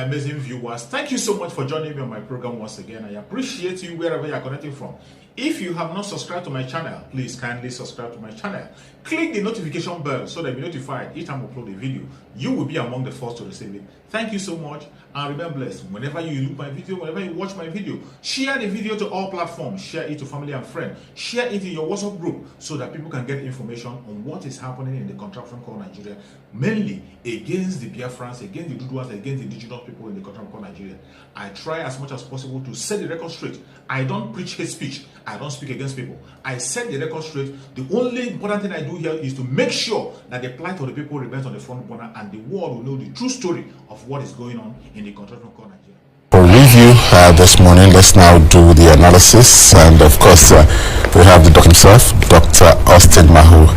my amazing viewers. Thank you so much for joining me on my program once again. I appreciate you wherever you are connecting from. If you have not subscribed to my channel, please kindly subscribe to my channel. Click the notification bell so that you'll be notified each time I upload a video. You will be among the first to receive it. Thank you so much and remain blessed. Whenever you look my video, whenever you watch my video, share the video to all platforms. Share it to family and friends. Share it in your WhatsApp group so that people can get information on what is happening in the contraption called Nigeria, mainly against the Biafrans, against the Duduas, against the indigenous people in the contraption called Nigeria. I try as much as possible to set the record straight. I don't preach hate speech. I don't speak against people. I set the record straight. The only important thing I do here is to make sure that the plight of the people remains on the front burner and the world will know the true story of what is going on in the contraption called Nigeria. For review this morning, let's now do the analysis, and of course we have the doc himself, Dr. Austin Mahu,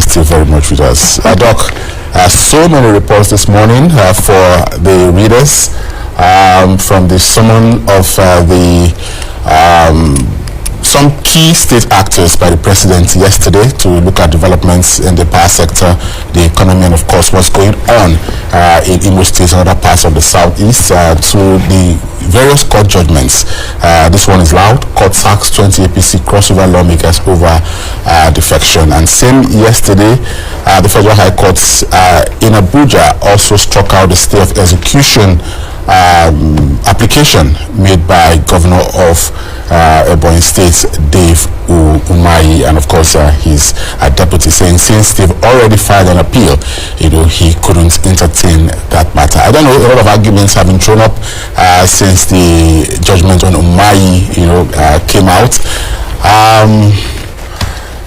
still very much with us. Doc, so many reports this morning for the readers from the summon of some key state actors by the president yesterday to look at developments in the power sector, the economy, and of course what's going on in Imo State and other parts of the southeast, to the various court judgments. This one is loud. Court sacks 20 APC crossover lawmakers over defection. And same yesterday, the Federal High Court in Abuja also struck out the stay of execution application made by Governor of Ebonyi State, Dave Umahi, and of course his deputy, saying since they've already filed an appeal, he couldn't entertain that matter. I don't know, a lot of arguments have been thrown up since the judgment on Umahi, came out.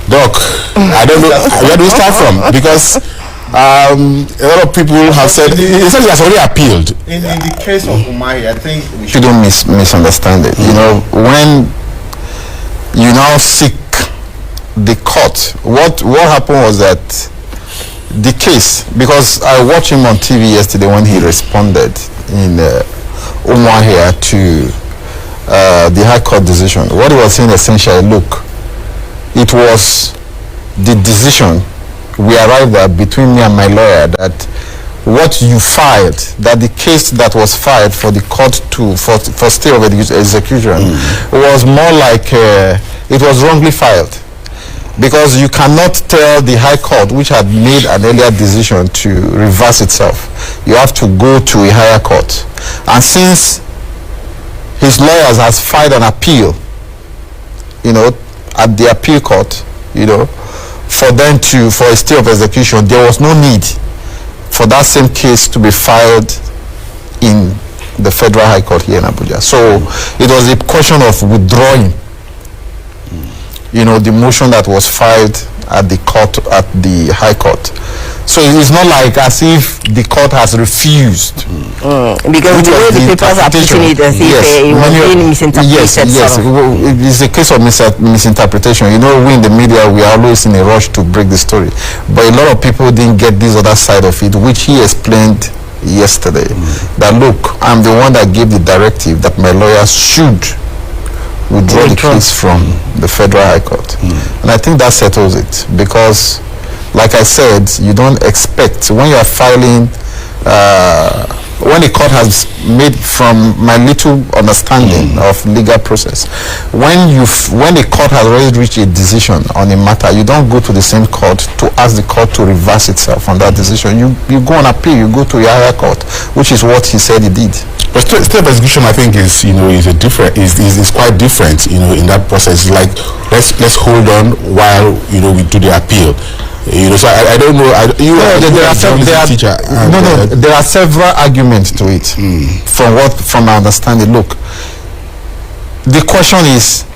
Doc, I don't know where do we start from, because a lot of people have said he has already appealed. In the case of Umahi, I think we shouldn't misunderstand it. When you now seek the court, what happened was that the case, because I watched him on TV yesterday when he responded in Umahi to the High Court decision. What he was saying essentially, look, it was the decision we arrived at between me and my lawyer that what you filed, that the case that was filed for the court for stay of execution was more like it was wrongly filed, because you cannot tell the High Court, which had made an earlier decision, to reverse itself. You have to go to a higher court, and since his lawyers has filed an appeal, at the appeal court, for a stay of execution, there was no need for that same case to be filed in the Federal High Court here in Abuja. So it was a question of withdrawing, the motion that was filed at the High Court. So it's not like as if the court has refused. Because the way the papers are putting it as if it was being misinterpreted. Yes, it's a case of misinterpretation. We in the media, we are always in a rush to break the story. But a lot of people didn't get this other side of it, which he explained yesterday. That look, I'm the one that gave the directive that my lawyers should withdraw the case from the Federal High Court. And I think that settles it, because like I said, you don't expect, when you are filing, when the court has made, from my little understanding of legal process, when the court has already reached a decision on a matter, you don't go to the same court to ask the court to reverse itself on that decision. You go on appeal, you go to a higher court, which is what he said he did. But stay of execution, I think, is quite different, in that process. Like, let's hold on while we do the appeal. So I don't know. There are several arguments to it. From my understanding, look, the question is,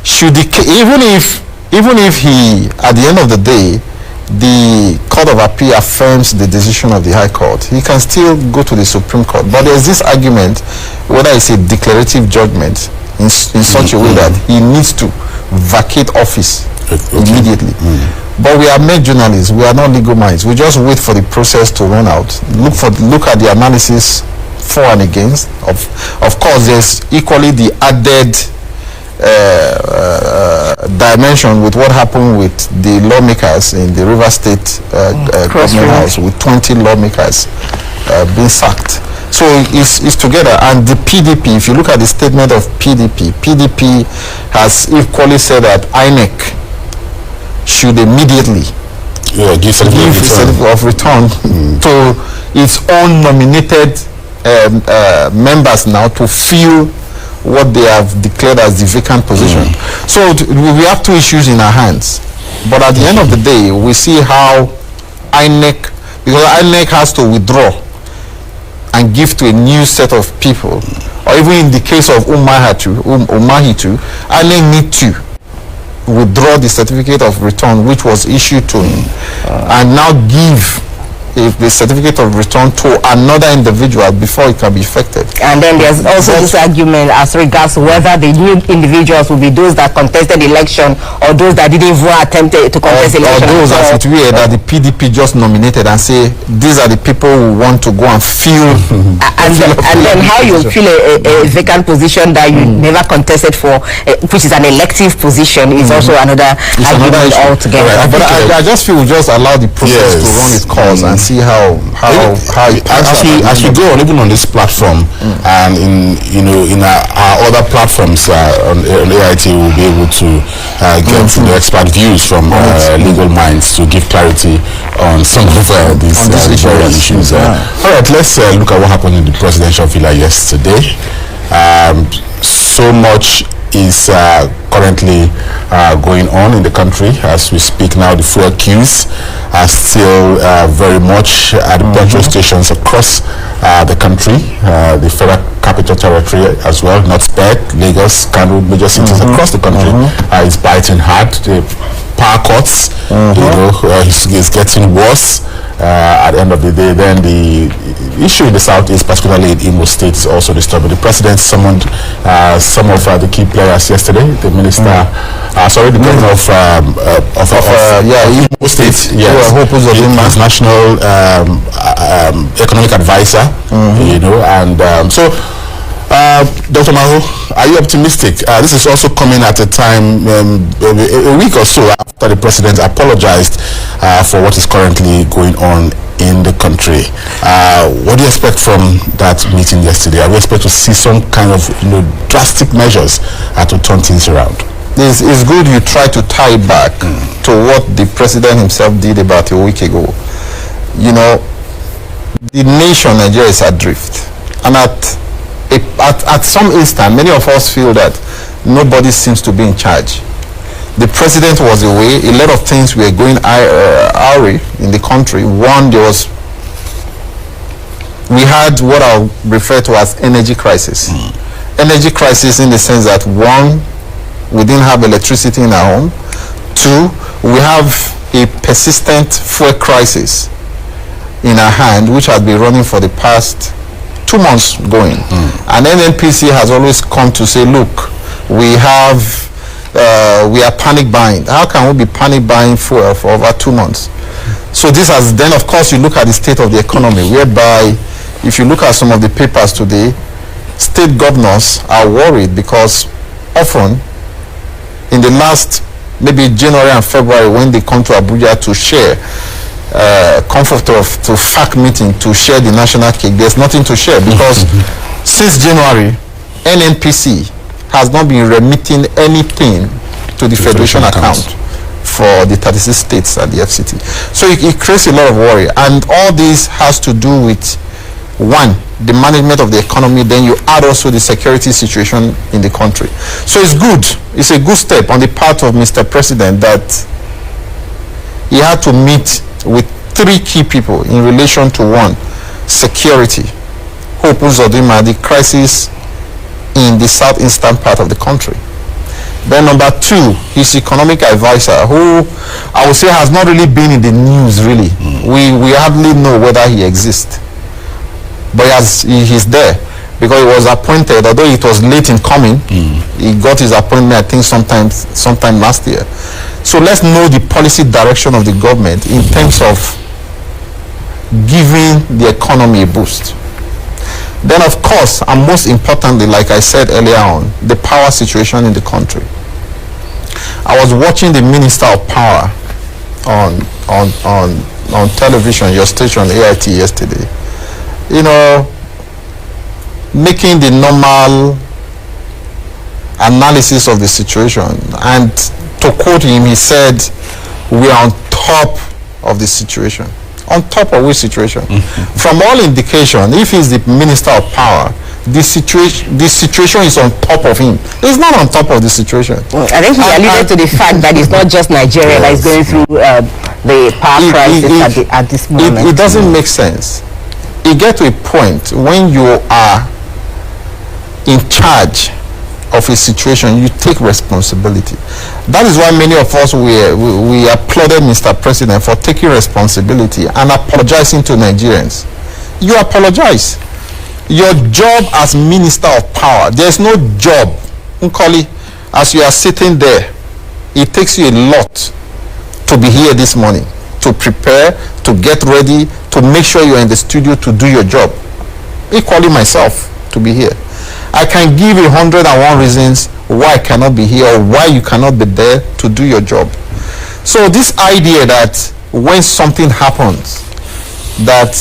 should even if he, at the end of the day, the Court of Appeal affirms the decision of the High Court, he can still go to the Supreme Court. But there's this argument whether it's a declarative judgment in such a way that he needs to vacate office immediately. But we are mere journalists. We are not legal minds. We just wait for the process to run out. Look at the analysis for and against. Of course, there's equally the added dimension with what happened with the lawmakers in the River State Government House, with 20 lawmakers being sacked. So it's together. And the PDP, if you look at the statement of PDP has equally said that INEC should immediately give certificate of return to its own nominated members now to fill what they have declared as the vacant position. So we have two issues in our hands. But at the end of the day, we see how INEC, because INEC has to withdraw and give to a new set of people, or even in the case of Umahitu, INEC need to withdraw the certificate of return which was issued to him and now give the certificate of return to another individual before it can be effective. And then there's also this argument as regards whether the new individuals will be those that contested election or those that didn't even attempt to contest election. Or those as it were that the PDP just nominated and say these are the people who want to go and fill. and then how you fill a vacant position that you never contested for, which is an elective position, is also another argument altogether. Right. But I just feel we just allow the process to run its course and see how as we go on, even on this platform and in our other platforms on AIT, we'll be able to get expert views from legal minds to give clarity on some of these issues. All right, let's look at what happened in the presidential villa yesterday. So much is currently going on in the country as we speak now. The fuel queues are still very much at the petrol stations across the country, the federal capital territory as well, not spared. Lagos, Kano, major cities across the country is biting hard. The power cuts, is getting worse. At the end of the day, then the issue in the southeast, particularly in Imo State, is also disturbing. The president summoned some of the key players yesterday. The minister, the governor of Imo State, his national economic advisor, so. Dr. Maho, are you optimistic? This is also coming at a time, a week or so after the president apologized for what is currently going on in the country. What do you expect from that meeting yesterday? Are we expect to see some kind of drastic measures to turn things around? It's good you try to tie it back to what the president himself did about a week ago. The nation, Nigeria, is adrift. And at some instant, many of us feel that nobody seems to be in charge. The president was away. A lot of things were going awry in the country. One, we had what I'll refer to as energy crisis. Energy crisis in the sense that, one, we didn't have electricity in our home. Two, we have a persistent fuel crisis in our hand, which has been running for the past 2 months going. And NNPC has always come to say, look, we are panic buying. How can we be panic buying for over 2 months? So this has, then of course you look at the state of the economy, whereby if you look at some of the papers today, state governors are worried because often in the last maybe January and February, when they come to Abuja to share comfort to FAC meeting to share the national cake, there's nothing to share because since January, NNPC has not been remitting anything to the Federation account for the 36 states at the FCT. So it creates a lot of worry, and all this has to do with, one, the management of the economy, then you add also the security situation in the country. So it's a good step on the part of Mr. President that he had to meet with 3 key people in relation to, one, security, Hope Uzodinma, the crisis in the southeastern part of the country. Then number 2, his economic advisor, who I would say has not really been in the news really. We hardly know whether he exists, but he's there because he was appointed, although it was late in coming. He got his appointment I think sometime last year. So let's know the policy direction of the government in terms of giving the economy a boost. Then of course, and most importantly, like I said earlier on, the power situation in the country. I was watching the Minister of Power on television, your station AIT yesterday. making the normal analysis of the situation. And to quote him, he said, "We are on top of the situation." On top of which situation? From all indication, if he's the minister of power, this situation is on top of him. It's not on top of the situation. I think he alluded to the fact that it's not just Nigeria that is going through the power crisis at this moment. It doesn't make sense. You get to a point when you are in charge of a situation, you take responsibility. That is why many of us we applauded Mr. President for taking responsibility and apologizing to Nigerians. You apologize. Your job as minister of power, there's no job, Nkoli, as you are sitting there, it takes you a lot to be here this morning, to prepare, to get ready, to make sure you're in the studio to do your job. Equally myself, to be here. I can give 101 reasons why I cannot be here or why you cannot be there to do your job. So this idea that when something happens, that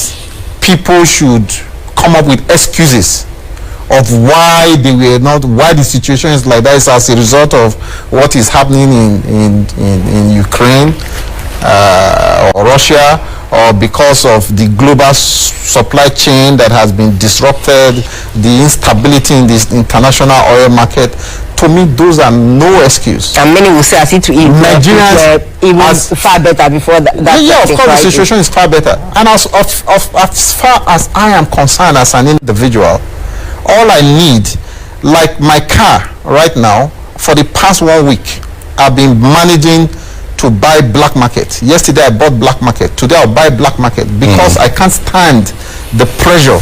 people should come up with excuses of why they were not, why the situation is like that is as a result of what is happening in Ukraine or Russia, or because of the global supply chain that has been disrupted, the instability in this international oil market. To me, those are no excuse. And many will say, as it Nigerians even far better before that. Yeah, of course, the situation is far better. And as far as I am concerned as an individual, all I need, like my car right now, for the past 1 week, I've been managing to buy black market. Yesterday I bought black market. Today I'll buy black market because I can't stand the pressure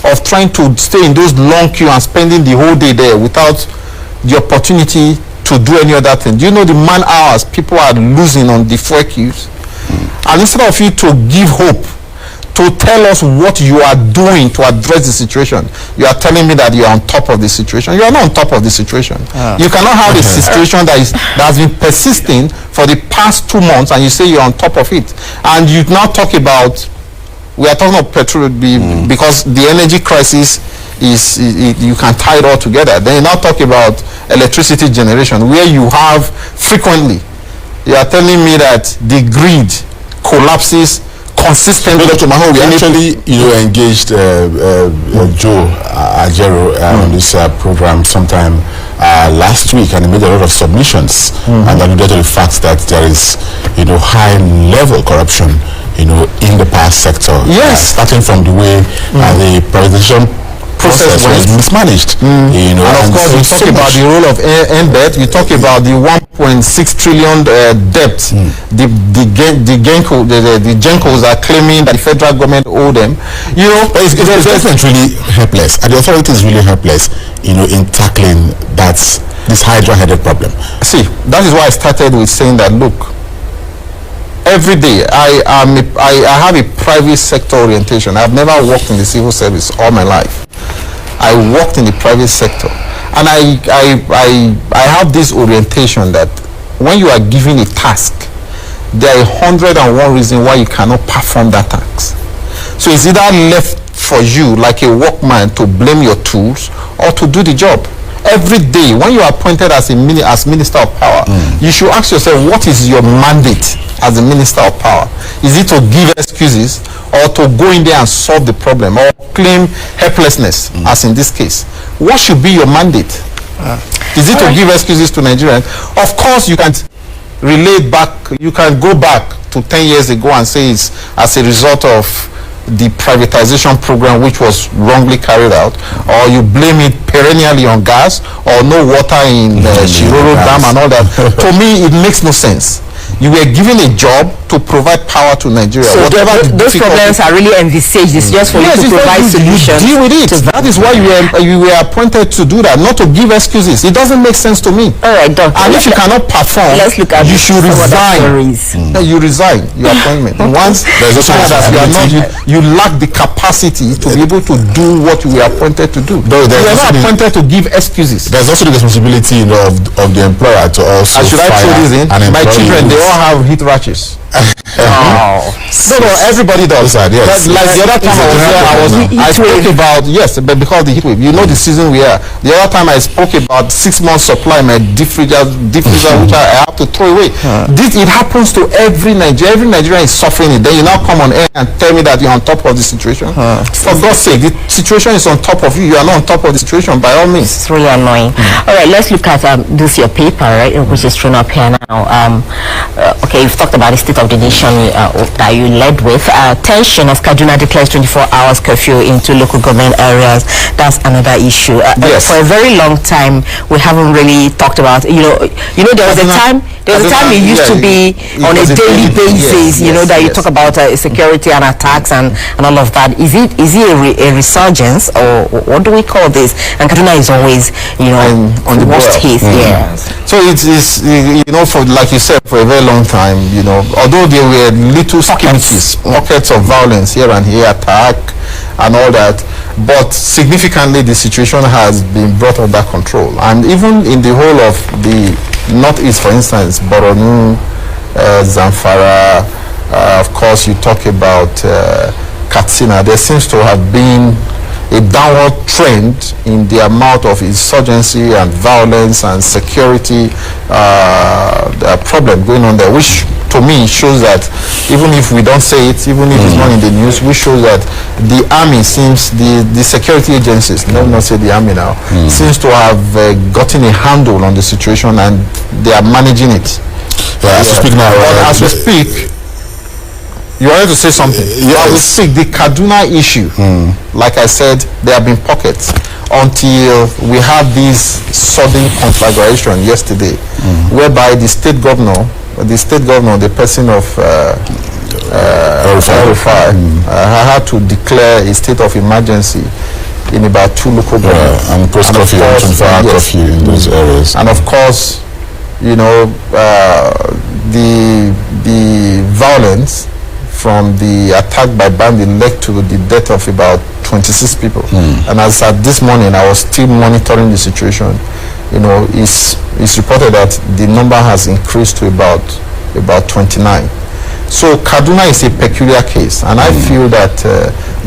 of trying to stay in those long queue and spending the whole day there without the opportunity to do any other thing. Do you know the man hours people are losing on the fuel queues? And instead of you to give hope, to tell us what you are doing to address the situation, you are telling me that you are on top of the situation. You are not on top of the situation. You cannot have a situation that has been persisting for the past 2 months and you say you're on top of it. And you now talk about, we are talking about petrol because the energy crisis is, you can tie it all together. Then you now talk about electricity generation, where you have frequently, you are telling me that the grid collapses consistently. Dr. Maho, we actually engaged Joe Ajero on this program sometime last week, and he made a lot of submissions and alluded to the fact that there is high level corruption in the power sector. Yes, starting from the way the privatization process was mismanaged. And of course, we talk about the role of NBET. We talk about the 1.6 trillion debt. The Gencos are claiming that the federal government owe them. It's really helpless, and the authority is really helpless, in tackling this hydra-headed problem. See, that is why I started with saying that, look, every day I have a private sector orientation. I've never worked in the civil service all my life. I worked in the private sector, and I have this orientation that when you are given a task, there are 101 reasons why you cannot perform that task. So it's either left for you, like a workman, to blame your tools or to do the job. Every day, when you are appointed as Minister of Power, you should ask yourself, what is your mandate as the Minister of Power? Is it to give excuses, or to go in there and solve the problem, or claim helplessness, as in this case? What should be your mandate? Is it to give excuses to Nigerians? Of course, you can relate back, you can go back to 10 years ago and say it's as a result of the privatization program which was wrongly carried out, or you blame it perennially on gas, or no water in Shiroro Dam and all that. To me, it makes no sense. You were given a job to provide power to Nigeria. So those problems are really envisaged. It's just for you to provide solutions. Deal with it. That is why you were appointed to do that, not to give excuses. It doesn't make sense to me. All right, Doctor. And if you cannot perform, let's look at you should resign. You resign your appointment. Once you lack the capacity to be able to do what you were appointed to do. You are not appointed to give excuses. There's also the responsibility of the employer to also. Should I throw this in? My children, they all have heat rashes. No, everybody does that. Yes. Like the other time I spoke about but because the heat wave, the season we are. The other time I spoke about 6 months supply in my deep freezer which I have to throw away. It happens to every Nigerian. Every Nigerian is suffering it. Then you now come on air and tell me that you're on top of the situation. For God's sake, the situation is on top of you. You are not on top of the situation by all means. It's really annoying. All right, let's look at this your paper, right, which is thrown up here now. Okay, you've talked about the state of the nation that you led with. Tension as Kaduna declares 24 hours curfew into local government areas. That's another issue. Yes. For a very long time, we haven't really talked about. There was a time. There was a time it used to be on a daily basis. That you talk about security and attacks and all of that. Is it a resurgence, or what do we call this? And Kaduna is always on the worst case. Yeah. So it is for, like you said, for a very long time, although there were little pockets of violence here and here, attack and all that, but significantly the situation has been brought under control. And even in the whole of the northeast, for instance, Borno, Zamfara, of course you talk about Katsina, there seems to have been a downward trend in the amount of insurgency and violence and security problem going on there, which to me shows that even if we don't say it, even if it's not in the news, which shows that the army seems, the security agencies, let me not say the army now, seems to have gotten a handle on the situation and they are managing it. As we speak now, as we speak, you wanted to say something? As we speak, the Kaduna issue, like I said, there have been pockets until we had this sudden conflagration yesterday, whereby the state governor, the person of El-Rufai, had to declare a state of emergency in about 2 local governments. And post curfew and 24-hour curfew in those areas. And of course, the violence from the attack by bandit led to the death of about 26 people. And as at this morning, I was still monitoring the situation. It's reported that the number has increased to about 29. So Kaduna is a peculiar case, and I feel that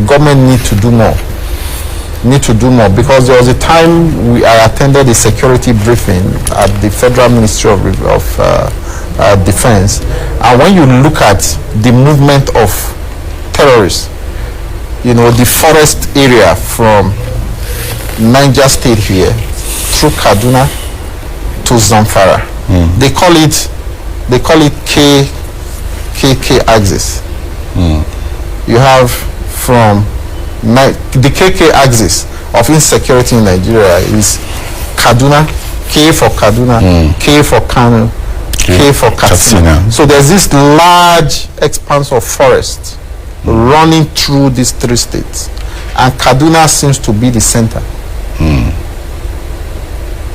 government need to do more. Because there was a time I attended a security briefing at the Federal Ministry of Defense, and when you look at the movement of terrorists, the forest area from Niger State here through Kaduna to Zamfara, they call it KK axis. You have from the KK axis of insecurity in Nigeria is Kaduna, K for Kaduna, K for Kano, K for Katsina. So there's this large expanse of forest running through these 3 states, and Kaduna seems to be the center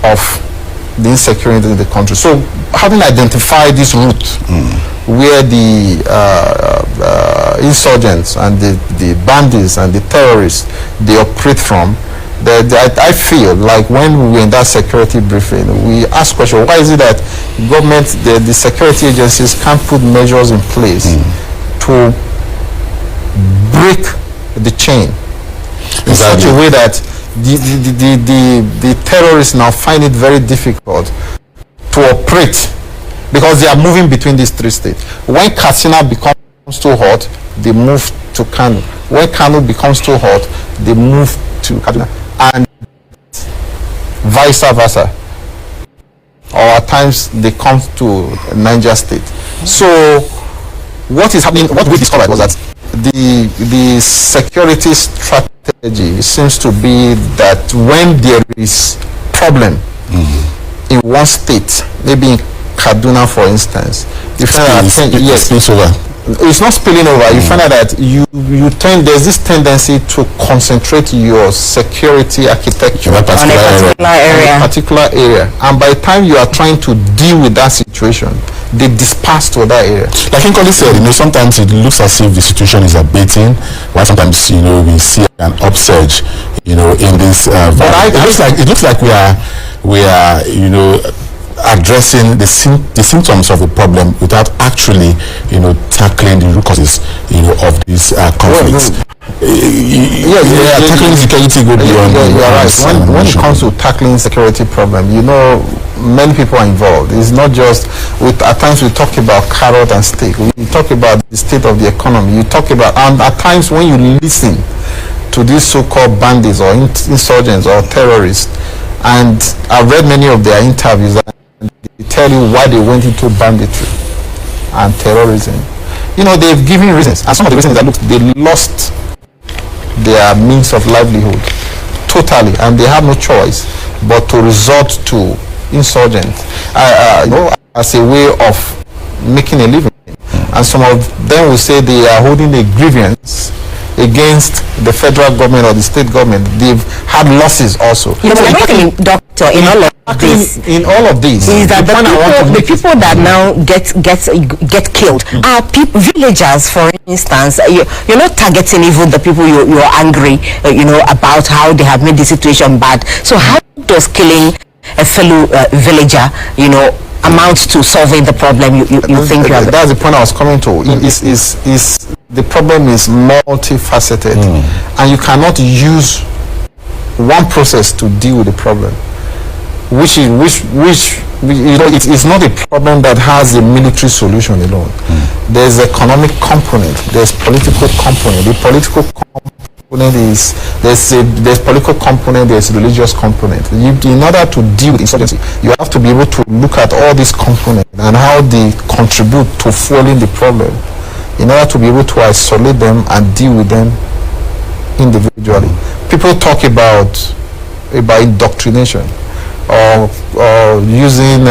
of the insecurity in the country. So having identified this route where the insurgents and the bandits and the terrorists they operate from, I feel like when we were in that security briefing, we asked question, why is it that government, the security agencies can't put measures in place to break the chain in such a way that the terrorists now find it very difficult to operate because they are moving between these 3 states. When Katsina becomes too hot, they move to Kano. When Kano becomes too hot, they move to Kaduna, and vice versa. Or at times they come to Niger State. So what is happening? What we discovered was that the security strategy seems to be that when there is problem in one state, maybe in Kaduna for instance, you find out it's not spilling over. You find out that there's this tendency to concentrate your security architecture on a particular area, and by the time you are trying to deal with that situation, they disperse to that area. Like Nkoli said, sometimes it looks as if the situation is abating, while sometimes we see an upsurge in this but it looks like we are addressing the symptoms of the problem without actually, tackling the root causes, of these conflicts. Tackling security go beyond. You're right. When it comes to tackling security problem, many people are involved. It's not just at times we talk about carrot and stick. We talk about the state of the economy. You talk about, and at times when you listen to these so-called bandits or insurgents or terrorists, and I've read many of their interviews, and they tell you why they went into banditry and terrorism. They've given reasons, and some of the reasons that they lost their means of livelihood totally, and they have no choice but to resort to insurgents as a way of making a living. And some of them will say they are holding a grievance against the federal government or the state government. They've had losses also. Doctor, in all of this is that the people that now get killed are villagers, for instance. You're not targeting even the people you're angry about how they have made the situation bad. So how does killing a fellow villager amounts to solving the problem you think you have? That's the point I was coming to. The problem is multifaceted, and you cannot use one process to deal with the problem. It's not a problem that has a military solution alone. There's economic component, there's political component. The political component is there's political component, there's religious component. In order to deal with insurgency, you have to be able to look at all these components and how they contribute to fueling the problem, in order to be able to isolate them and deal with them individually. People talk about indoctrination or using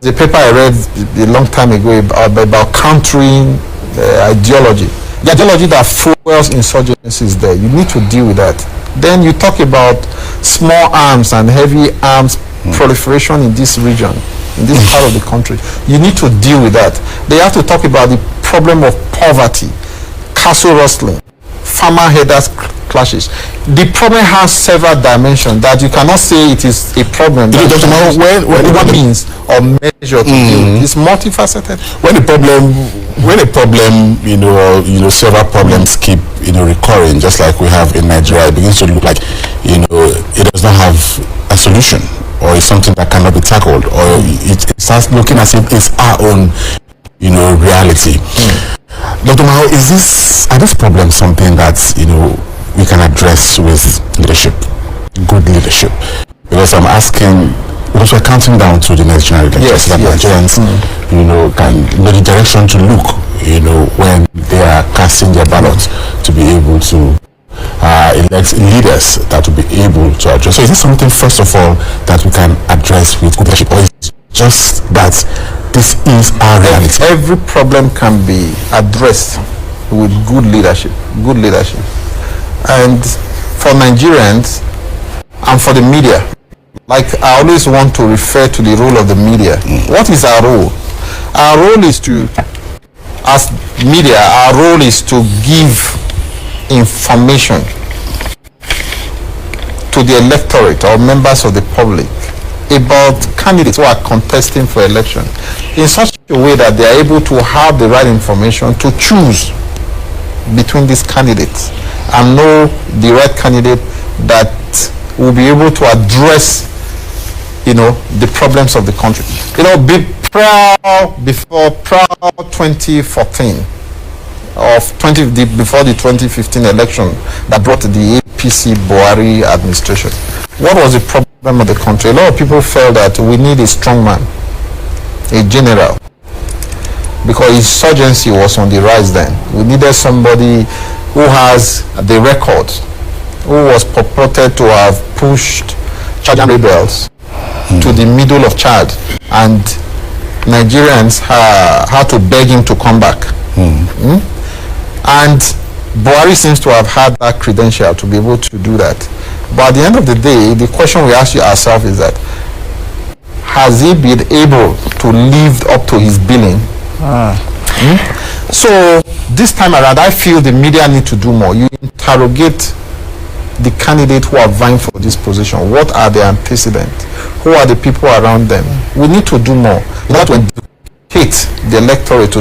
the paper I read a long time ago about countering ideology. The ideology that fuels insurgency is there. You need to deal with that. Then you talk about small arms and heavy arms proliferation in this region, in this part of the country. You need to deal with that. They have to talk about the problem of poverty, castle rustling, farmer headers clashes. The problem has several dimensions that you cannot say it is a problem. You don't know what means or measure to deal. It's multifaceted. When a problem, several problems keep, recurring, just like we have in Nigeria, it begins to look like, it does not have a solution, or it's something that cannot be tackled, or it starts looking as if it's our own, reality. Dr. Mao, are these problems something that, we can address with leadership, good leadership? Because I'm asking, because we're counting down to the next general elections, that Nigerians, can know the direction to look, when they are casting their ballots, to be able to elect leaders that will be able to address. So is this something, first of all, that we can address with good leadership, or is it just that this is our reality? Every problem can be addressed with good leadership. And for Nigerians and for the media, like I always want to refer to the role of the media. What is our role? Our role is to, as media, our role is to give information to the electorate or members of the public about candidates who are contesting for election in such a way that they are able to have the right information to choose between these candidates and know the right candidate that will be able to address the problems of the country. Before 2014 before the 2015 election that brought the APC Buhari administration, what was the problem of the country? A lot of people felt that we need a strong man, a general, because insurgency was on the rise then. We needed somebody who has the record, who was purported to have pushed Chad rebels to the middle of Chad, and Nigerians had to beg him to come back. And Buhari seems to have had that credential to be able to do that. But at the end of the day, the question we ask ourselves is that, has he been able to live up to his billing? So this time around, I feel the media need to do more. You interrogate the candidates who are vying for this position. What are their antecedents? who are the people around them. We need to do more. Not to educate the electorate to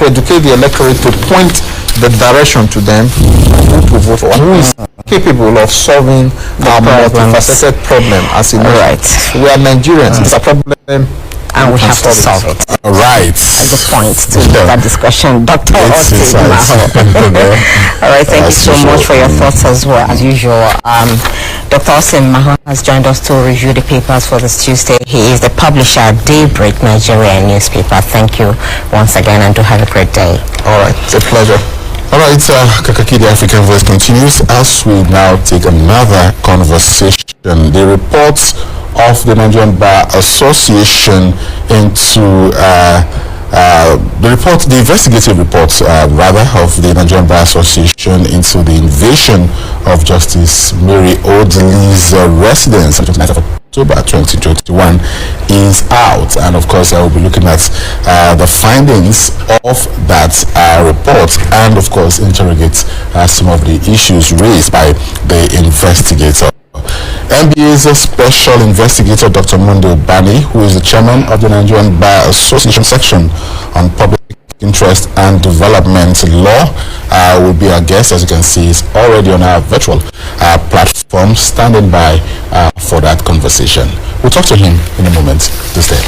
educate the electorate to point the direction to them who to vote for, who is capable of solving our multifaceted problem as a nation. Right. We are Nigerians. It's a problem, and we have to solve it. Right. That's the point to that discussion. Dr. Osin Maho. All right, thank you so much for your thoughts as well, as usual. Dr. Osin Maho has joined us to review the papers for this Tuesday. He is the publisher at Daybreak Nigeria newspaper. Thank you once again, and do have a great day. All right, it's a pleasure. All right, Kakaki, the African Voice continues as we now take another conversation. The reports of the Nigerian Bar Association into the investigative reports, rather, of the Nigerian Bar Association into the invasion of Justice Mary Odili's residence on the 29th of October 2021 is out, and of course I will be looking at the findings of that report, and of course interrogate some of the issues raised by the investigator. NBA's special investigator Dr. Mohammadu Buhari, who is the chairman of the Nigerian Bar Association section on public interest and development law, will be our guest. As you can see, is already on our virtual platform, standing by for that conversation. We'll talk to him in a moment. To stay.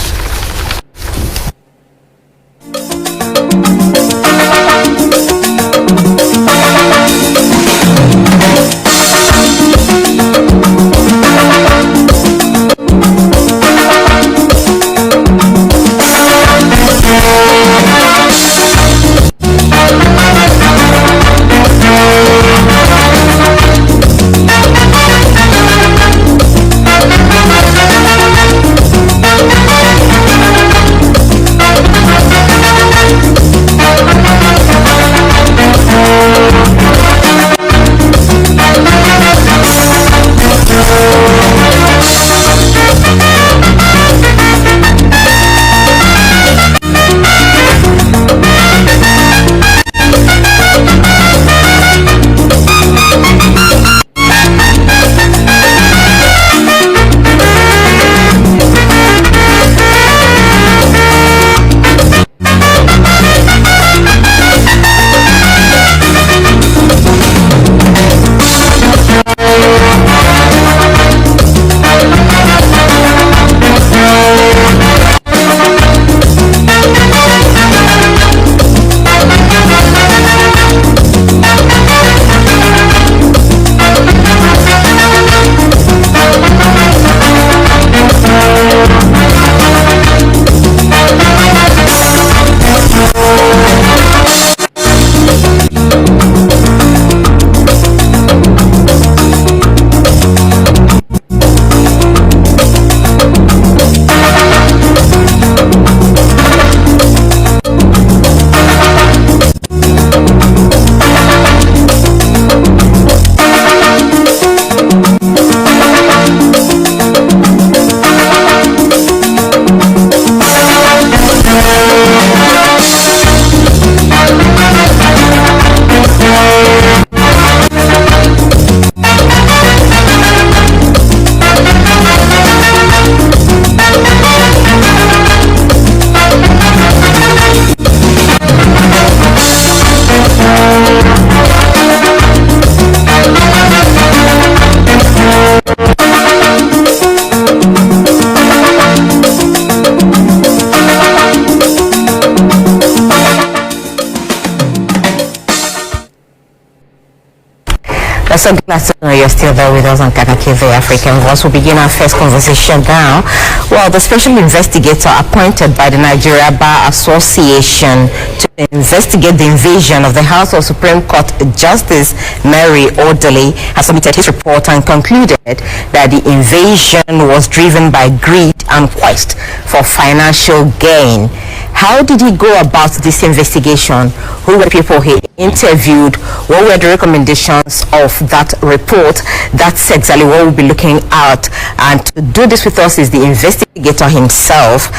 We're so glad to know you're still there with us on Kakaki, the African Voice. We'll begin our first conversation now. Well, the special investigator appointed by the Nigeria Bar Association to investigate the invasion of the House of Supreme Court Justice Mary Odili has submitted his report and concluded that the invasion was driven by greed and quest for financial gain. How did he go about this investigation? Who were the people he interviewed? What were the recommendations of that report? That's exactly what we'll be looking at. And to do this with us is the investigator himself,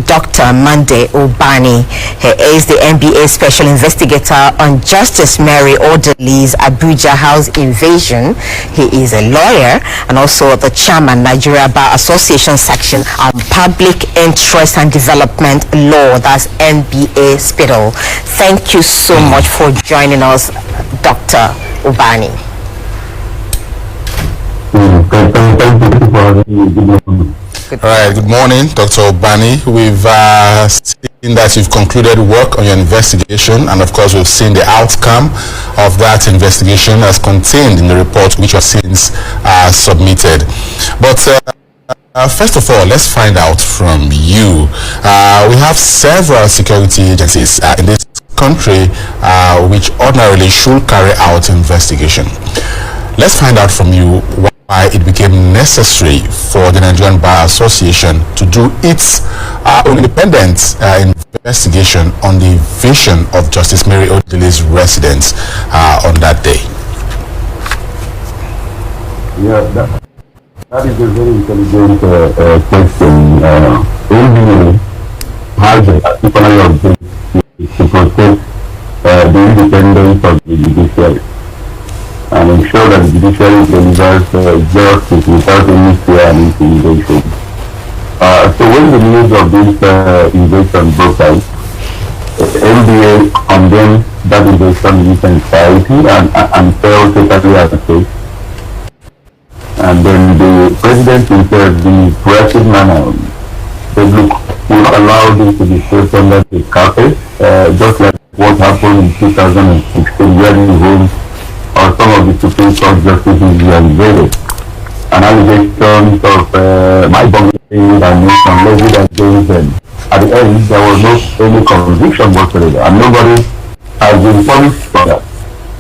Dr. Mande Ubani. He is the NBA Special Investigator on Justice Mary Odele's Abuja House invasion. He is a lawyer and also the chairman, Nigeria Bar Association section on Public Interest and Development Law. That's NBA SPIDL. Thank you so much for joining us, Dr. Ubani. All right, good morning, Dr. Ubani. We've seen that you've concluded work on your investigation, and of course we've seen the outcome of that investigation as contained in the report which was since submitted. But first of all, let's find out from you. We have several security agencies in this country which ordinarily should carry out investigation. Let's find out from you why it became necessary for the Nigerian Bar Association to do its own independent investigation on the invasion of Justice Mary Odele's residence on that day. Yeah, that is a very intelligent question. NBA has a particular objective to protect the independence of the judiciary and ensure that the judiciary delivers justice without any fear and intimidation. So when the news of this invasion broke out, NBA condemned that invasion in its entirety and felt totally at stake. And then the president himself, in a proactive manner, said, look, we'll not allow this to be swept under the carpet, just like what happened in 2016, where the home or some of the Supreme Court justices were invaded. An allegation of my bungling and nation levied against them. At the end, there was no any conviction whatsoever, and nobody has been punished for that.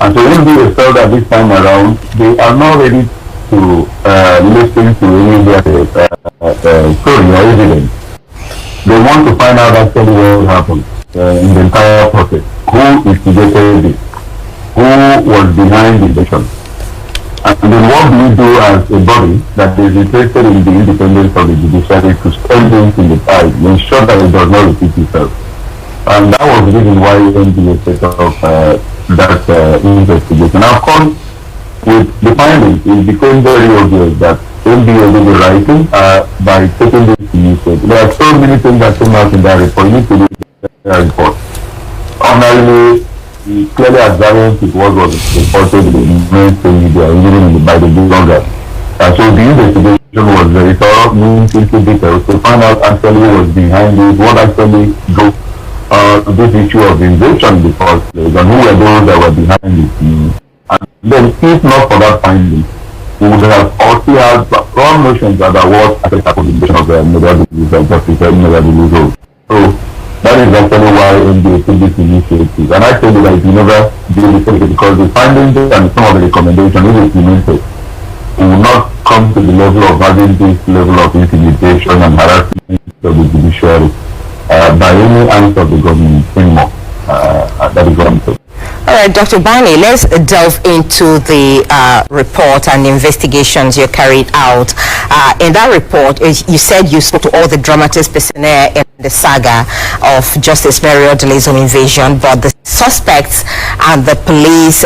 And so when they felt that this time around, they are not ready to listen to any of the story or evidence. They want to find out actually what happened in the entire process. Who instigated this? Who was behind the invasion? And then what do you do as a body that is interested in the independence of the judiciary to stand in the tide to ensure that it does not repeat itself? And that was the reason why NBA set up that investigation. Now, of course, with the findings, it became very obvious that NBA did the right thing by taking this initiative. There are so many things that came out in that report. You need to read the report. Ordinarily, clearly at variance with what was reported in the mainstream media, even by the bloggers. So the investigation was very thorough, means into details to find out actually what was behind it, what actually drove this issue of invasion in the first place, and who were those that were behind it. And then, if not for that finding, we would have also had strong notions about what actually happened in the invasion of Mohammadu Buhari. So that is actually why NBA took this initiative. And I told you that it will never be the because the findings and some of the recommendations, if implemented, will not come to the level of having this level of intimidation and harassment of the judiciary by any arms of the government anymore. That is what I'm saying. All right, Dr. Bani, let's delve into the report and the investigations you carried out. In that report, you said you spoke to all the dramatis personae in the saga of Justice Mary Odele's invasion, but the suspects and the police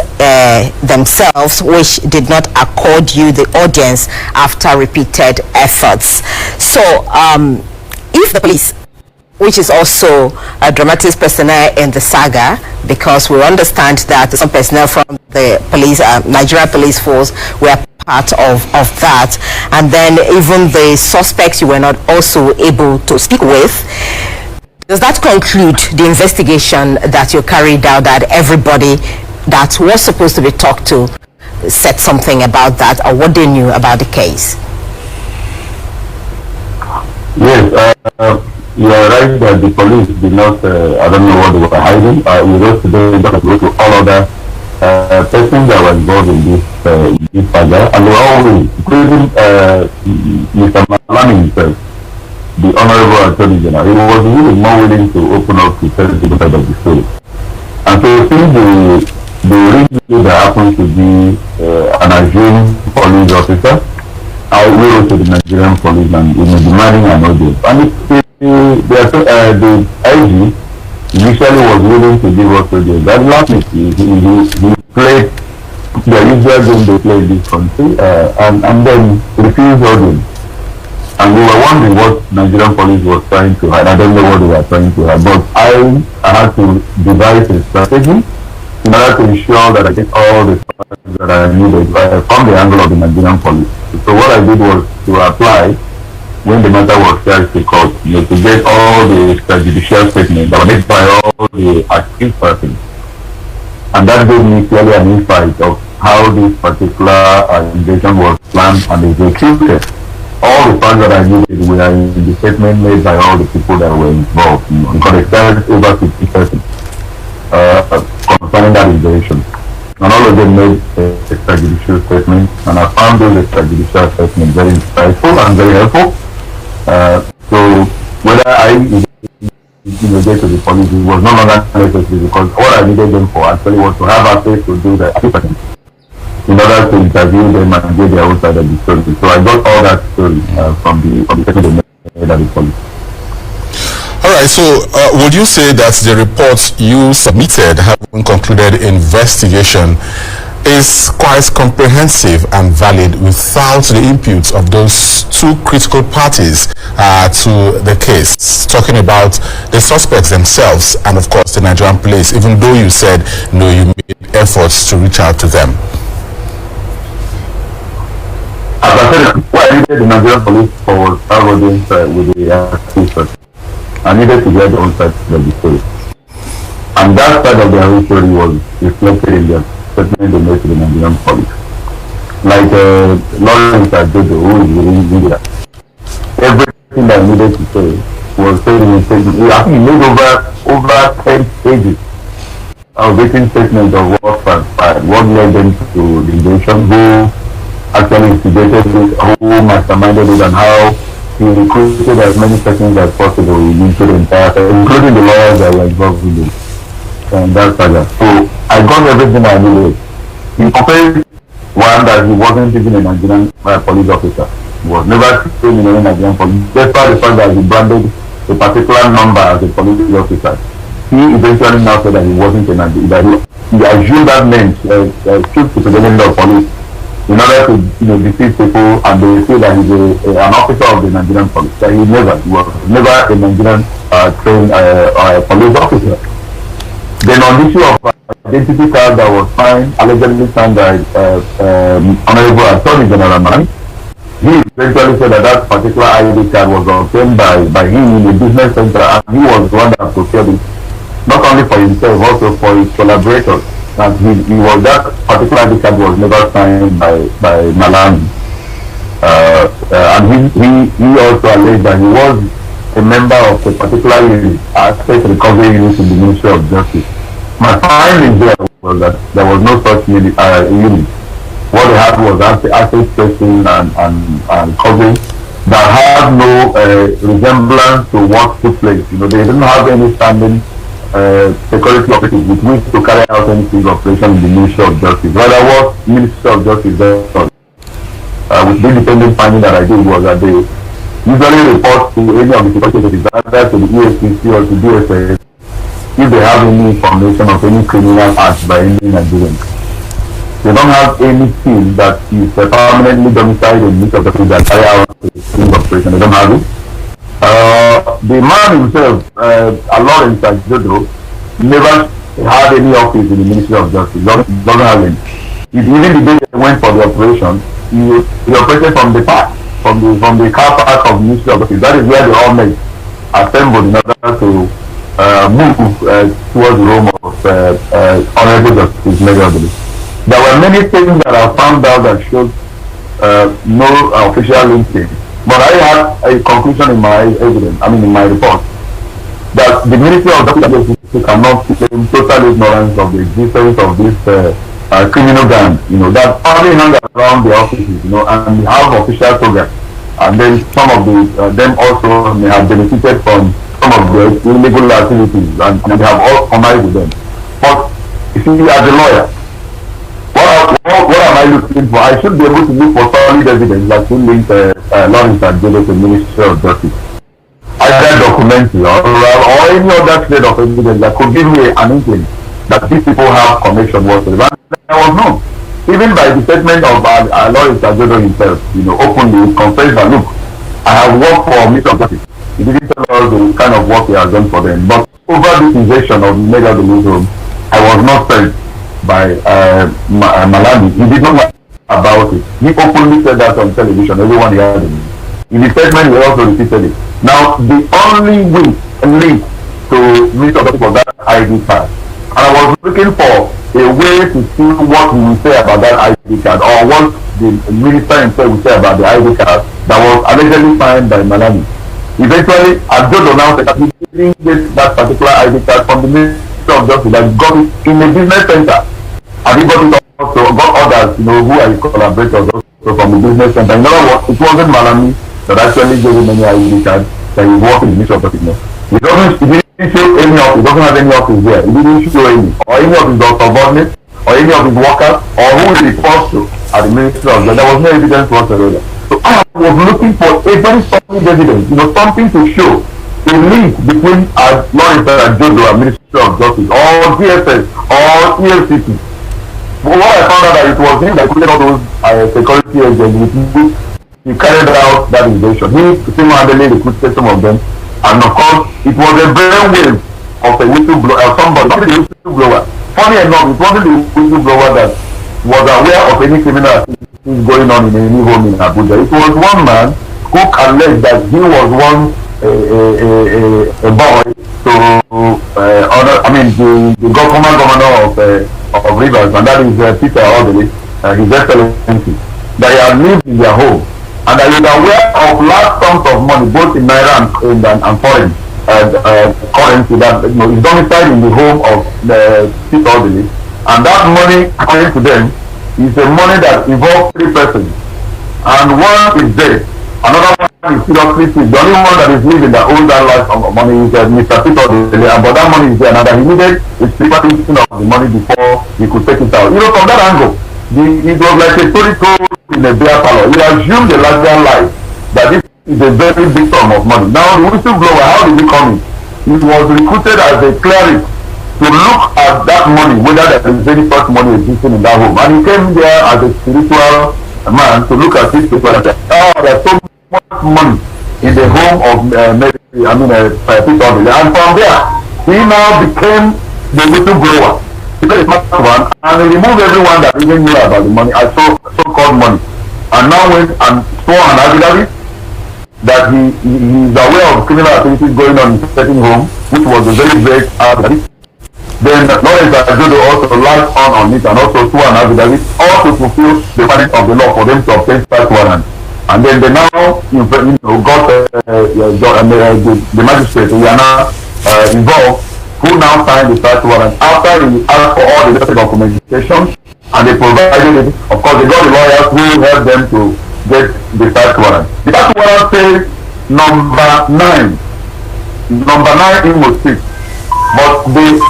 themselves, which did not accord you the audience after repeated efforts. So, if the police, which is also a dramatis personae in the saga, because we understand that some personnel from the police, Nigeria Police Force, were part of that, and then even the suspects you were not also able to speak with. Does that conclude the investigation that you carried out, that everybody that was supposed to be talked to said something about that, or what they knew about the case? Yes, you are right that the police did not, I don't know what they were hiding. We wrote today that we go to all other persons that were involved in this saga, and they were all including Mr. Malami himself. the Honorable Attorney General, he was really more willing to open up to tell the side of the story. And so since the ring that happens to be an assumed police officer, I will to the Nigerian police and demanding an audience. And the IG initially was willing to give us audience. That last week he played the usual game they play in this country and then refused audience. And we were wondering what Nigerian police was trying to hide. I don't know what they were trying to hide, but I had to devise a strategy in order to ensure that I get all the facts that I needed from the angle of the Nigerian police. So what I did was to apply when the matter was charged to court, to get all the extrajudicial statements that were made by all the accused persons. And that gave me clearly an insight of how this particular invasion was planned and executed. All the facts that I needed were in the statement made by all the people that were involved. Because it over 50 persons concerning that invasion. And all of them made extrajudicial statements, and I found those extrajudicial statements very insightful and very helpful. So whether I get to the police, it was no longer necessary, because what I needed them for actually was to have access to do the assessment in order to interview them and get their own side of the story. So I got all that story from the people they made at the police. All right, so would you say that the report you submitted, having concluded investigation, is quite comprehensive and valid without the input of those two critical parties to the case, talking about the suspects themselves and of course the Nigerian police, even though you said no, you made efforts to reach out to them? As I said, what I needed the Nigerian police for audience with the accusers. I needed to get the own side of the story. And that side of their own story was reflected in their statement they made to the Nigerian police. Like Lawrence Ajodo, who is within India, everything that I needed to say was said in a statement. I think he made over 10 pages of written statement of what transpired, what led them to the invasion, who actually instigated it, who masterminded it, and how he recruited as many persons as possible into the entire, including the lawyers that were involved in it. And that saga. So I got everything I needed. He compared one that he wasn't even a Nigerian police officer. He was never trained in any Nigerian police, despite the fact that he branded a particular number as a police officer. He eventually now said that he wasn't a Nigerian, that he assumed that meant chief superintendent of police in order to deceive people, and they say that he's an officer of the Nigerian police. That he was never a Nigerian trained police officer. Then on the issue of identity card that was signed, allegedly signed by Honorable Attorney General Man, he eventually said that particular ID card was obtained by him in a business center, and he was the one that procured it, not only for himself, also for his collaborators. And that particular ID card was never signed by Malami. And he also alleged that he was a member of a particular unit, asset recovery unit in the Ministry of Justice. My finding there was that there was no such unit. What they had was asset tracing and covering that had no resemblance to what took place. They didn't have any standing security operatives with which to carry out any single operation in the Ministry of Justice. Rather, what Ministry of Justice does, with the independent finding that I did, was that they usually report to any of the security agencies, either to the EFCC or to DSS, if they have any information of any criminal acts by any Nigerian. They don't have any team that is permanently domiciled in Ministry of Justice that carry out a single operation. They don't have it. The man himself, Lawrence Ajodo, never had any office in the Ministry of Justice. Doesn't have any. Even the day they went for the operation, he operated from the park, from the car park of the Ministry of Justice. That is where they all met, assembled in order to move towards the room of Honorable Justice Megabili. There were many things that I found out that showed no official linking. But I had a conclusion in my evidence, in my report, that the Ministry of Justice cannot claim total ignorance of the existence of this criminal gang, that only hang around the offices, and have official programs. and then some of them also may have benefited from some of the illegal activities, and they have all combined with them. But you see, as a lawyer, what am I looking for? I should be able to look for solid evidence that will link Lawrence Ajodo to the Ministry of Justice. Either documentary or any other thread of evidence that could give me an inkling that these people have connection whatsoever. And there was none. Even by the statement of Lawrence Ajodo himself, openly confessed that, look, I have worked for Ministry of Justice. He didn't tell us the kind of work he has done for them. But over this invasion of the mega newsroom, I was not sent by Malami. He did not know about it. He openly said that on television. Everyone heard him. In the statement, he also repeated it. Now, the only link to Ministry of Justice was that ID card. And I was looking for a way to see what he would say about that ID card, or what the minister himself would say about the ID card that was allegedly signed by Malami. Eventually, Ajodo now said that he didn't get that particular ID card from the Ministry of Justice, that he got it in a business center. And he got it also, got others, who are collaborators also from the business center. In other words, it wasn't Malami that actually gave him any ID card that he worked in the Ministry of Justice. He didn't show any of, he doesn't have any office there. He didn't show any, or any of his subordinates, or any of his workers, or who he reports to at the Ministry of Justice. There was no evidence whatsoever. So I was looking for a very solid evidence, something to show a link between Lawrence Ajodo and Ministry of Justice, or DSS, or EFCC. But what I found out that it was him that created all those security agents with which he carried out that invasion. He single-handedly recruited some of them, and of course, it was a brainwave of a whistleblower, somebody, not the whistleblower. Funny enough, it wasn't the whistleblower that was aware of any criminal activities going on in any home in Abuja. It was one man who alleged that he was a boy to the governor of Rivers, and that is Peter Odili, His Excellency, that he had lived in their home, and that he was aware of large sums of money, both in naira and foreign currency, that is domiciled in the home of Peter Odili, and that money, according to them, is a money that involves 3 persons, and one is dead, another one is seriously sick. The only one that is living that owns that life of money is Mr. Peter Odili, but that money is there, and that he needed a separation of the money before he could take it out. From that angle, it was like a story told in a beer parlor. He assumed a larger life that this is a very big sum of money. Now, the whistleblower, how did he come in? He was recruited as a cleric to look at that money, whether there is any such money existing in that home. And he came there as a spiritual man to look at this people and say, there's so much money in the home of Peter Odili. And from there, he now became the whistleblower. He said one, and he removed everyone that even knew about the money, so-called money. And now went and swore an affidavit that he is aware of criminal activities going on in a certain home, which was a very great affidavit. Then Lawrence Ajodo also lied on it and also swore an affidavit, all to fulfill the mandate of the law for them to obtain search warrant. And then they now got the magistrate who are now involved, who now signed the search warrant after he asked for all the necessary documentation, and they provided it. Of course, they got the lawyers who helped them to get the search warrant. The search warrant says number 9 Imo Street, but the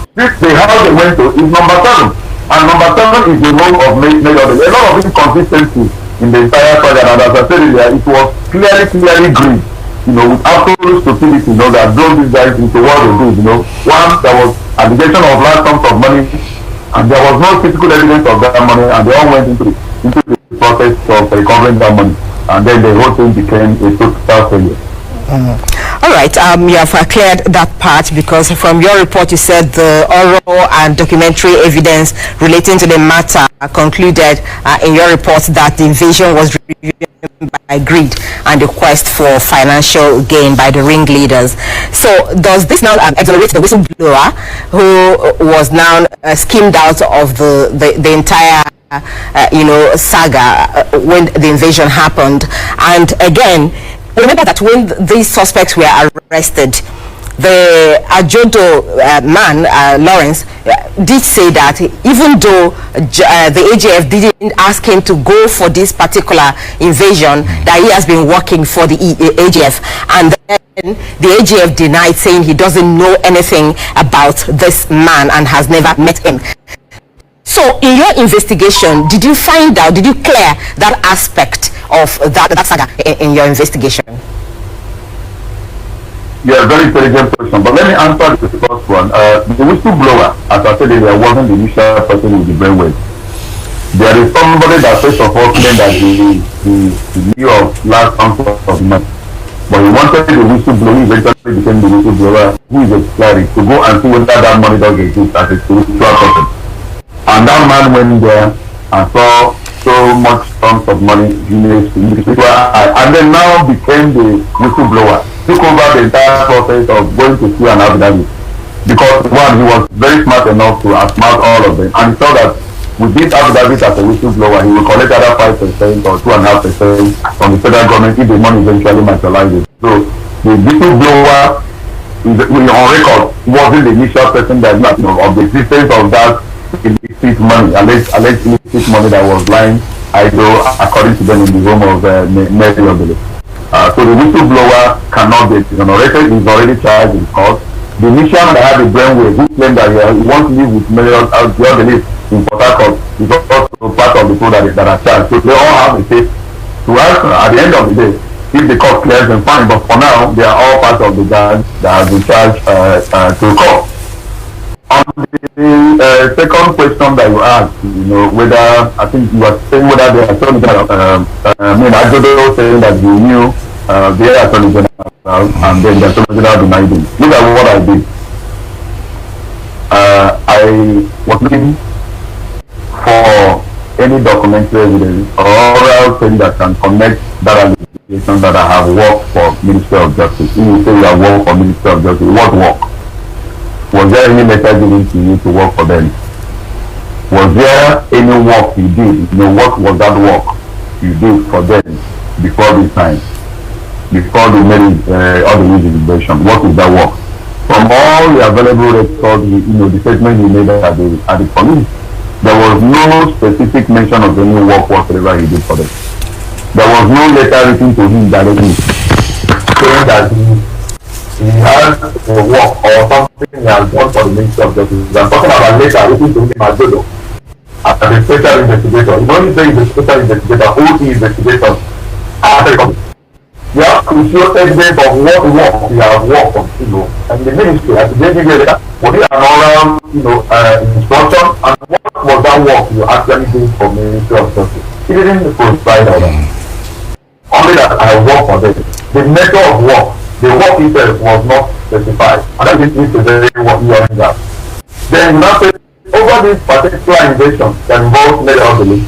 house they went to is number 7, and number 7 is the home of Major. A lot of inconsistencies in the entire project, and as I said earlier, it was clearly green, with absolute stupidity, that drove these guys into what they do. One, there was allegation of large sums of money, and there was no physical evidence of that money, and they all went into the process of recovering that money, and then the whole thing became a total failure. All right, you have cleared that part, because from your report you said the oral and documentary evidence relating to the matter concluded in your report that the invasion was driven by greed and the quest for financial gain by the ringleaders. So does this now exonerate the whistleblower who was now skimmed out of the entire saga when the invasion happened? And again, remember that when these suspects were arrested, the Adjunto man, Lawrence, did say that even though the AGF didn't ask him to go for this particular invasion, that he has been working for the AGF, and then the AGF denied, saying he doesn't know anything about this man and has never met him. So in your investigation, did you find out, did you clear that aspect of that saga in your investigation? Yeah, very intelligent question. But let me answer the first one. The whistleblower, as I said earlier, wasn't the initial person with the brainwave. There is somebody that first of all claimed that he knew of large amounts of money. But he wanted the whistleblower, he eventually became the whistleblower, who is expiring, to go and see whether that money does exist as a spiritual person. And that man went there and saw so much sums of money in his spiritual eye, and then now became the whistleblower. Took over the entire process of going to see an affidavit, because one, he was very smart enough to outsmart all of them, and he saw that with this affidavit as a whistleblower, he will collect either 5% or 2.5% from the federal government if the money eventually materializes. So the whistleblower is on record wasn't the initial person that knew of the existence of that illicit money, alleged illicit money that was lying idle, according to them, in the home of Mary Obele. So the whistleblower cannot be exonerated. He's already charged in court. The initial that had the brainwave, who claimed that he wants to live with Mary Obele in Port Harcourt, is also part of the people that are charged. So they all have a case to answer. At the end of the day, if the court clears them, fine. But for now, they are all part of the gang that has been charged to the court. On the second question that you asked, whether, I think you were saying whether the attorney general, Ajodo saying that he knew the attorney general, and then the attorney general denied him. Look at what I did. I was looking for any documentary evidence or oral thing that can connect that allegation that I have worked for Ministry of Justice. If you say you have worked for Ministry of Justice, what work? Was there any letter given to you to work for them? Was there any work you did? What was that work you did for them before this time? Before they made all the invasion? What is that work? From all the available records, the statement you made at the police, there was no specific mention of any work whatsoever he did for them. There was no letter written to him directly saying that he has a work or something he has done for the Ministry of Justice. I'm talking about later written to him as Jodo, as a special investigator. He's only saying he's a special investigator, OT investigator. You have to show evidence of what work he has worked on, and the ministry, as the JDB, was it an oral, instruction, and what was that work you actually did for the Ministry of Justice? He didn't provide that. Only that I work for them. The nature of work, the work itself was not specified, and that is a very worrying gap. Then you now say, over this particular invasion that involves Mary Obele,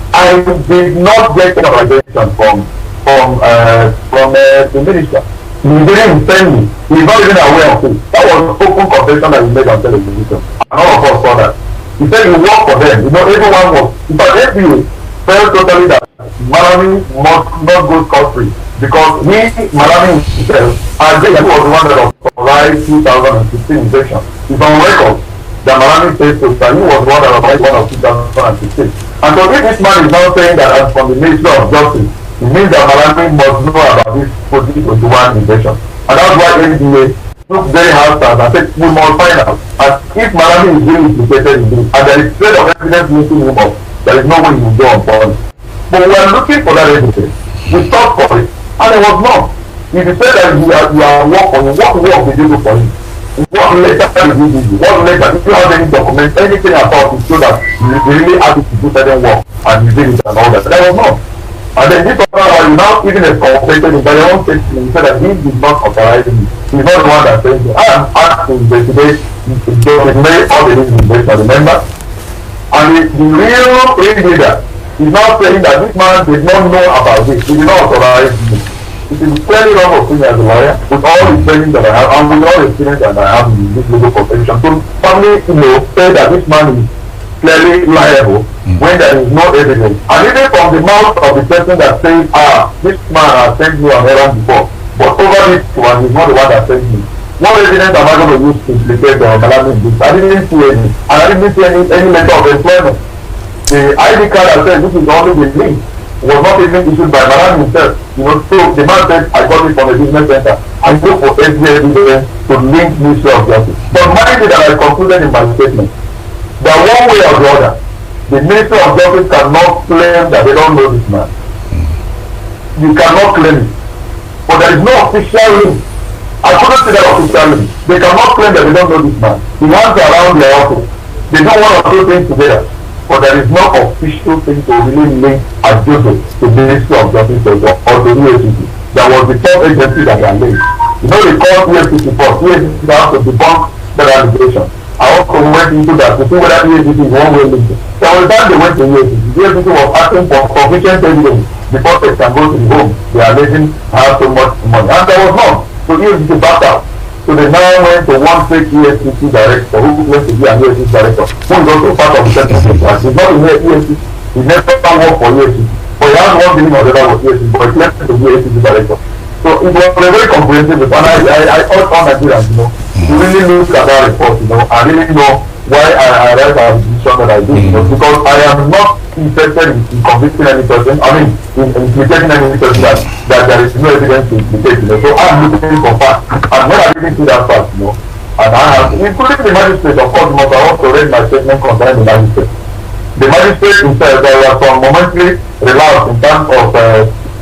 I did not get any organization from the minister. He didn't send me. He's not even aware of it. That was an open confession that he made on television, and all of us saw that. He said he worked for them. Everyone was. But FDA felt totally that Malami must not go scot-free, because Malami himself, agreed that he was the one that authorized 2016 invasion. It's on record that Malami says that he was the one that authorized one of 2016. And so if this man is now saying that as from the Ministry of Justice, it means that Malami must know about this 2021 invasion. And that's why NDA took very hard stance and said we must find out. And if Malami is really implicated in this, and there is threat of evidence linking him up, there is no way he will go on for it. But we are looking for that evidence. We sought for it, and it was not. If you say that you are work on him, what work did you do for him? What letter did you do? What letter? If you have any document, anything about to show that you really had to do certain work and you did it and all that. There was not. And then this other one, you now even a complained in their own case, he said that he did not authorize me. He's not the one that said I am asked to investigate, they made all the investigation, remember? And the real leader is now saying that this man did not know about this. He did not authorize me. It is clearly wrong of me as a lawyer, with all the training that I have, and with all the experience that I have in this legal profession. So family, say that this man is clearly liable when there is no evidence. And even from the mouth of the person that says, this man has sent me on errand before, but over this one, he's not the one that sent me. what evidence am I going to use to implicate Malami in this? I didn't see any. And I didn't see any letter of employment. The ID card I said this is only the link was not even issued by Malami himself. You know, so the man said I got it from a business center. I go for SBA evidence to link Ministry of Justice. But mind you that I concluded in my statement that one way or the other, the Ministry of Justice cannot claim that they don't know this man. You cannot claim it. But there is no official link. I couldn't see that officially. They cannot claim that they don't know this man. The hands are around their office. They do one or two things together. But there is no official thing to really link Ajodo to the Ministry of Justice or to EFCC. That was the top agency that they are linked. You know, they called EFCC first. EFCC has to debunk that allegation. I also went into that to see whether EFCC is one way linked. So by the time they went to EFCC, EFCC was asking for sufficient evidence before they can go to the home. They are alleging have so much money. And there was none. So EFCC backed out. So they now went to one fake EFCC director who claims to be an EFCC director, who is also part of the technical class. He's not in the EFCC. He never worked for EFCC. But he has one billion or the other was EFCC, but he claims to be EFCC director. So it was a very comprehensive report. And I urge all Nigerians, you know, to really look at that report, you know, and really know why I write our decision that I do, you know, because I am not interested in convicting any person, I mean, in implicating any person that there is no evidence to implicate, you know. So I'm looking for facts. And when I didn't see that fact, you know, and I have, including the magistrate, of course, I want to read my statement concerning the magistrate. The magistrate himself, there was some momentary relapse in terms of,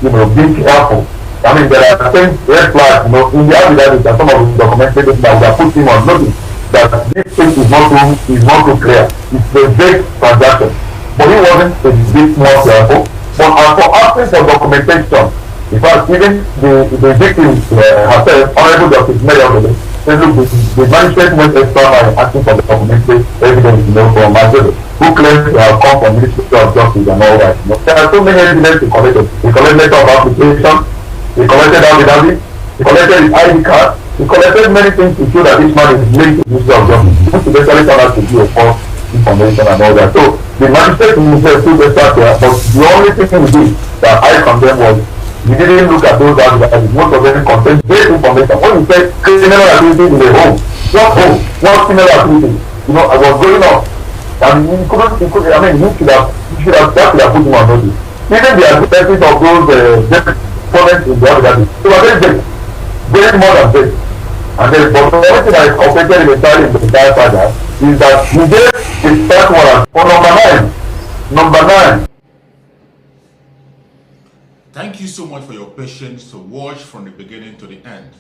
you know, being careful. I mean, there are things, red flags, you know, in the affidavit and some of the documentation that we have put him on notice that this thing is not too clear. It's a vague transaction. But he wasn't a bit more careful. But as for asking for documentation, in fact, even the victim herself, Honorable Justice Mayor, said, look, the magistrate went extra by asking for the documentary evidence, you know, from Major, who claims to have come from Ministry of Justice and all that. You know, there are so many evidence he collected. He collected letter of application, he collected affidavit, he collected his ID card, he collected many things to show that this man is linked to the Ministry of Justice, which eventually turned out to be a false information and all that. So the magistrate himself took extra care, but the only thing he did that I condemn was he didn't look at those advertisements. Most of them contain vague information. When you say criminal activity in the home, what criminal activity? You know, I was going on. And he couldn't, I mean, he should have put him on notice. Even the advertisements of those opponents in the advertisement, they were very vague. Very more than vague. And then, but the only thing that is operated in the entire saga is that he gave a search warrant for number 9. Thank you so much for your patience to watch from the beginning to the end.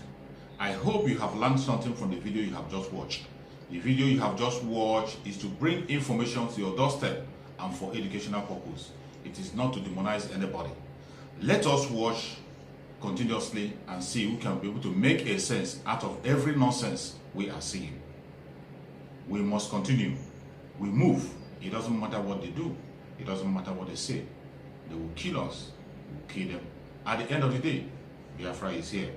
I hope you have learned something from the video you have just watched. The video you have just watched is to bring information to your doorstep and for educational purpose. It is not to demonize anybody. Let us watch continuously and see who can be able to make a sense out of every nonsense we are seeing. We must continue. We move. It doesn't matter what they do. It doesn't matter what they say. They will kill us. Kill them. At the end of the day, Biafra is here.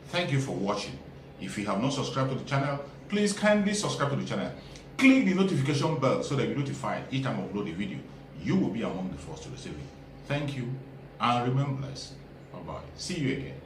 Thank you for watching. If you have not subscribed to the channel, please kindly subscribe to the channel. Click the notification bell so that you're notified each time I upload a video. You will be among the first to receive it. Thank you and remain blessed. Bye-bye. See you again.